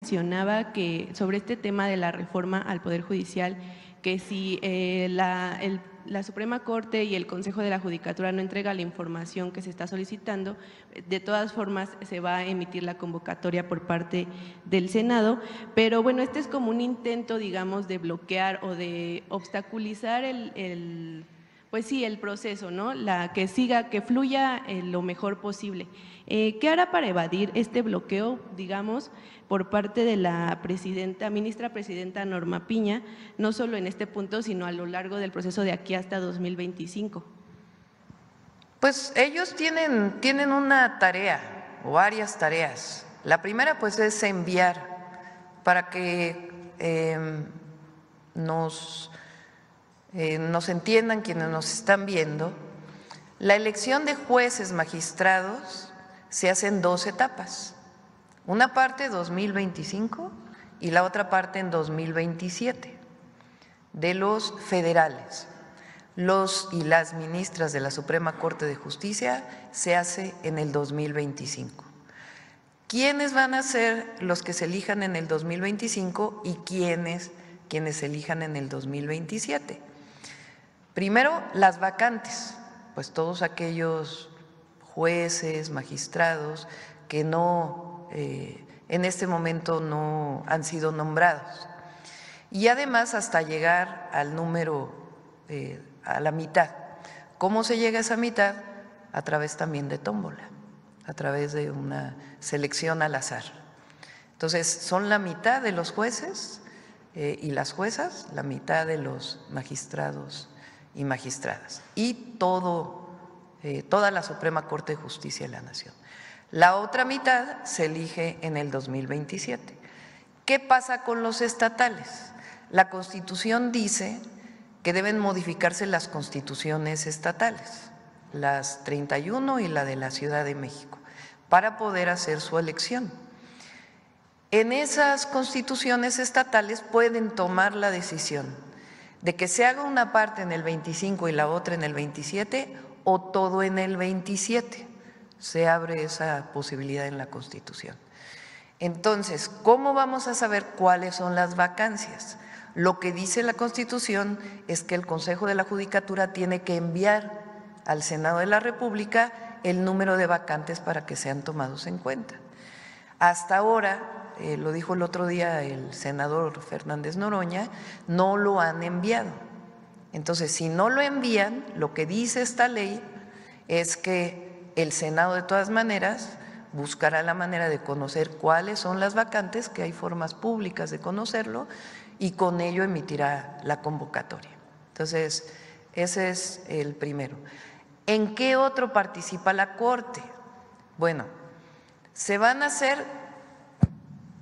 mencionaba que sobre este tema de la reforma al Poder Judicial, que si la Suprema Corte y el Consejo de la Judicatura no entrega la información que se está solicitando, de todas formas se va a emitir la convocatoria por parte del Senado, pero bueno, este es como un intento, digamos, de bloquear o de obstaculizar pues sí, el proceso, ¿no? Que siga, que fluya lo mejor posible. ¿Qué hará para evadir este bloqueo, digamos, por parte de la ministra presidenta Norma Piña, no solo en este punto, sino a lo largo del proceso de aquí hasta 2025? Pues ellos tienen una tarea o varias tareas. La primera pues es enviar para que nos entiendan quienes nos están viendo. La elección de jueces magistrados se hace en 2 etapas, una parte 2025 y la otra parte en 2027, de los federales. Los y las ministras de la Suprema Corte de Justicia se hace en el 2025. ¿Quiénes van a ser los que se elijan en el 2025 y quienes se elijan en el 2027? Primero, las vacantes, pues todos aquellos jueces, magistrados que en este momento no han sido nombrados. Y además hasta llegar al número, a la mitad. ¿Cómo se llega a esa mitad? A través también de tómbola, a través de una selección al azar. Entonces, son la mitad de los jueces y las juezas, la mitad de los magistrados y magistradas, y toda la Suprema Corte de Justicia de la Nación. La otra mitad se elige en el 2027. ¿Qué pasa con los estatales? La Constitución dice que deben modificarse las constituciones estatales, las 31 y la de la Ciudad de México, para poder hacer su elección. En esas constituciones estatales pueden tomar la decisión de que se haga una parte en el 25 y la otra en el 27 o todo en el 27. Se abre esa posibilidad en la Constitución. Entonces, ¿cómo vamos a saber cuáles son las vacancias? Lo que dice la Constitución es que el Consejo de la Judicatura tiene que enviar al Senado de la República el número de vacantes para que sean tomados en cuenta. Hasta ahora, lo dijo el otro día el senador Fernández Noroña, no lo han enviado. Entonces, si no lo envían, lo que dice esta ley es que el Senado de todas maneras buscará la manera de conocer cuáles son las vacantes, que hay formas públicas de conocerlo, y con ello emitirá la convocatoria. Entonces, ese es el primero. ¿En qué otro participa la Corte? Bueno, se van a hacer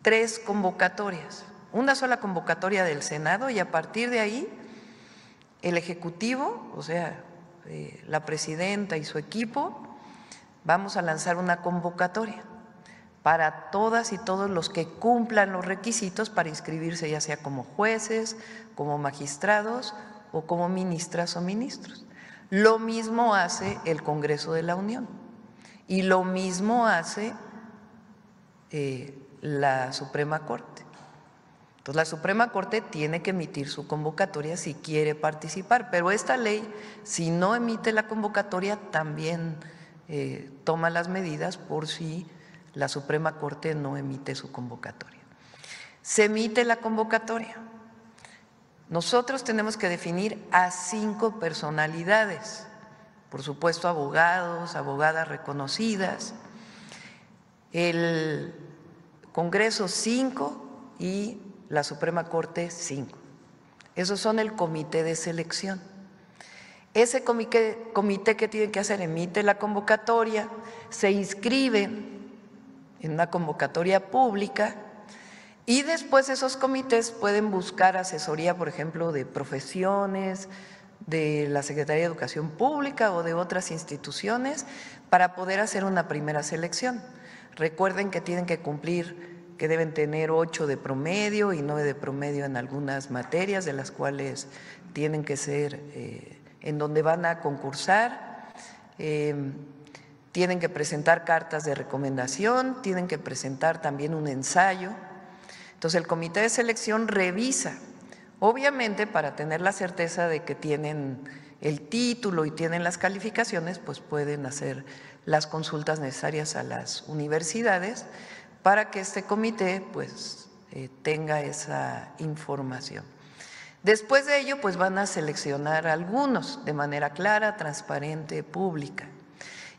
3 convocatorias, una sola convocatoria del Senado, y a partir de ahí el Ejecutivo, o sea, la presidenta y su equipo, vamos a lanzar una convocatoria para todas y todos los que cumplan los requisitos para inscribirse, ya sea como jueces, como magistrados o como ministras o ministros. Lo mismo hace el Congreso de la Unión y lo mismo hace la Suprema Corte. Entonces, la Suprema Corte tiene que emitir su convocatoria si quiere participar, pero esta ley, si no emite la convocatoria, también toma las medidas por si la Suprema Corte no emite su convocatoria. Se emite la convocatoria. Nosotros tenemos que definir a 5 personalidades, por supuesto abogados, abogadas reconocidas, el Congreso 5 y la Suprema Corte 5. Esos son el comité de selección. Ese comité que tiene que hacer, emite la convocatoria, se inscribe en una convocatoria pública y después esos comités pueden buscar asesoría, por ejemplo, de profesiones, de la Secretaría de Educación Pública o de otras instituciones para poder hacer una primera selección. Recuerden que tienen que cumplir, que deben tener 8 de promedio y 9 de promedio en algunas materias, de las cuales tienen que ser en donde van a concursar. Tienen que presentar cartas de recomendación, tienen que presentar también un ensayo Entonces el comité de selección revisa, obviamente para tener la certeza de que tienen el título y tienen las calificaciones, pues pueden hacer las consultas necesarias a las universidades para que este comité pues tenga esa información. Después de ello, pues van a seleccionar algunos de manera clara, transparente, pública.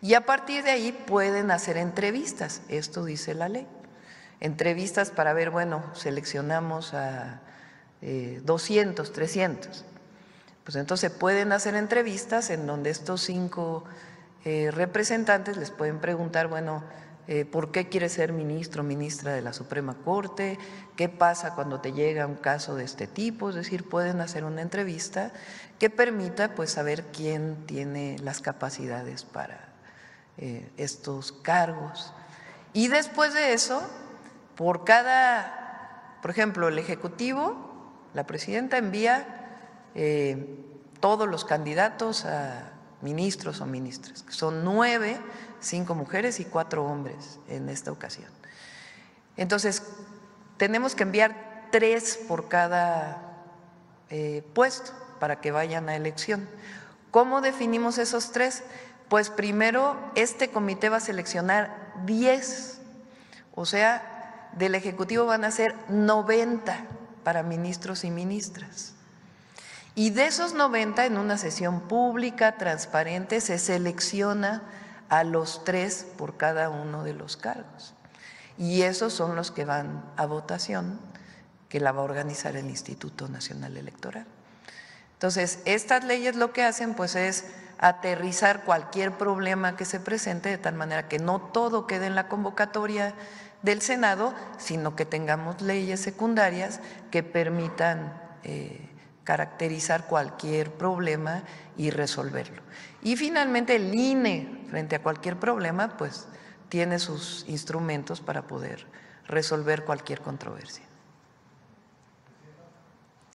Y a partir de ahí pueden hacer entrevistas, esto dice la ley. Entrevistas para ver, bueno, seleccionamos a 200, 300. Pues entonces pueden hacer entrevistas en donde estos 5 representantes les pueden preguntar, bueno, ¿por qué quieres ser ministro o ministra de la Suprema Corte? ¿Qué pasa cuando te llega un caso de este tipo? Es decir, pueden hacer una entrevista que permita pues saber quién tiene las capacidades para estos cargos. Y después de eso, por ejemplo, el Ejecutivo, la presidenta envía todos los candidatos a ministros o ministras, que son 9, 5 mujeres y 4 hombres en esta ocasión. Entonces, tenemos que enviar 3 por cada puesto para que vayan a elección. ¿Cómo definimos esos 3? Pues primero este comité va a seleccionar 10, o sea, del Ejecutivo van a ser 90 para ministros y ministras. Y de esos 90, en una sesión pública, transparente, se selecciona a los 3 por cada uno de los cargos. Y esos son los que van a votación, que la va a organizar el Instituto Nacional Electoral. Entonces, estas leyes lo que hacen pues es aterrizar cualquier problema que se presente de tal manera que no todo quede en la convocatoria del Senado, sino que tengamos leyes secundarias que permitan caracterizar cualquier problema y resolverlo. Y finalmente el INE, frente a cualquier problema, pues tiene sus instrumentos para poder resolver cualquier controversia.